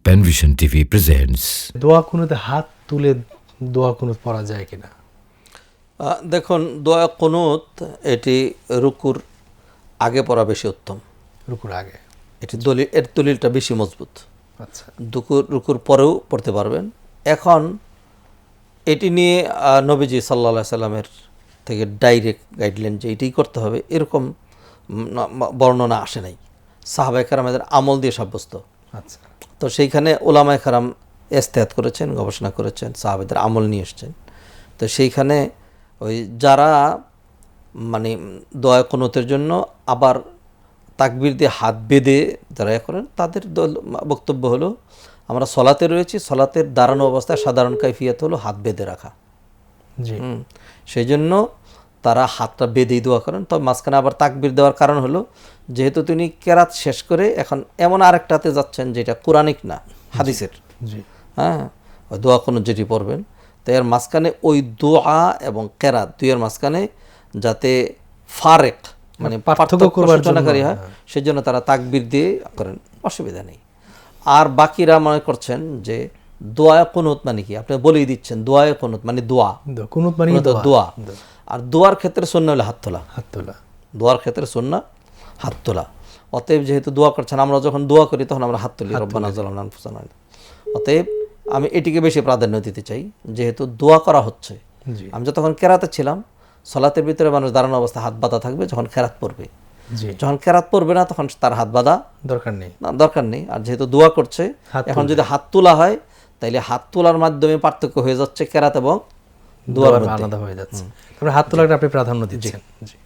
পেনভিশন TV presents. দোয়া কুনুতে হাত তুলে দোয়া কুনুত পড়া যায় কিনা? দেখুন, দোয়া কুনুত এটি রুকুর আগে পড়া বেশি উত্তম। রুকুর আগে এটি এর দলিলটা বেশি মজবুত। আচ্ছা, রুকুর পরেও পড়তে পারবেন। এখন এটি নিয়ে নবীজি সাল্লাল্লাহু আলাইহি সাল্লামের থেকে ডাইরেক্ট গাইডলাইন যে এটাই করতে হবে এরকম বর্ণনা আসে নাই। সাহাবায়ে কেরামের আমল দিয়ে সাব্যস্ত। আচ্ছা, তো সেইখানে ওলামায়ে কেরাম ইজতিহাদ করেছেন, গবেষণা করেছেন, সাহাবাদের আমল নিয়ে এসছেন। তো সেইখানে ওই যারা মানে দোয়া কুনুতের জন্য আবার তাকবীর দিয়ে হাত বেঁধে যারা করেন তাদের বক্তব্য হলো, আমরা সলাতে রয়েছি, সলাতের দাঁড়ানো অবস্থায় সাধারণ কাইফিয়াত হলো হাত বেঁধে রাখা। জি, সেই জন্য তারা হাতটা বেঁধেই দোয়া করেন। তবে মাঝখানে আবার তাকবীর দেওয়ার কারণ হলো, যেহেতু তিনি কেরাত শেষ করে এখন এমন আরেকটাতে যাচ্ছেন যেটা কোরআনিক না, হাদিসের। জি, হ্যাঁ, ওই দোয়া কুনুত যেটি পড়বেন, তো এর মাঝখানে ওই দোয়া এবং কেরাত দুইয়ের মাঝখানে যাতে ফারেক মানে পার্থক্য সূচনাকারী হয়, সেই জন্য তারা তাকবীর দিয়ে করেন, অসুবিধা নেই। আর বাকিরা মনে করছেন যে দোয়া কুনুত মানে কি, আপনি বলেই দিচ্ছেন দোয়া কুনুত মানে দোয়া, কুনুত মানে দোয়া। আর দোয়ার ক্ষেত্রে সুন্নাহ হলো হাত তোলা। হাত তোলা, দোয়ার ক্ষেত্রে সুন্নাহ হাত তোলা। অতএব যেহেতু দোয়া করছেন, আমরা যখন দোয়া করি তখন আমরা হাত তুলি, রব্বানা যালামনা আনফুসানা। অতএব আমি এটিকে বেশি প্রাধান্য দিতে চাই, যেহেতু দোয়া করা হচ্ছে। আমি যতক্ষণ কেরাতে ছিলাম, সলাতের ভিতরে মানুষ দাঁড়ানো অবস্থা হাত বাঁধা থাকবে, যখন কেরাত পড়বে, যখন কেরাত পড়বে না তখন তার হাত বাঁধা দরকার নেই। আর যেহেতু দোয়া করছে, এখন যদি হাত তোলা হয় তাইলে হাত তোলার মাধ্যমে পার্থক্য হয়ে যাচ্ছে কেরাত এবং দোয়ার মধ্যে, আলাদা হয়ে যাচ্ছে। তারপরে হাত তোলাটা আপনি প্রাধান্য দিচ্ছেন। জি।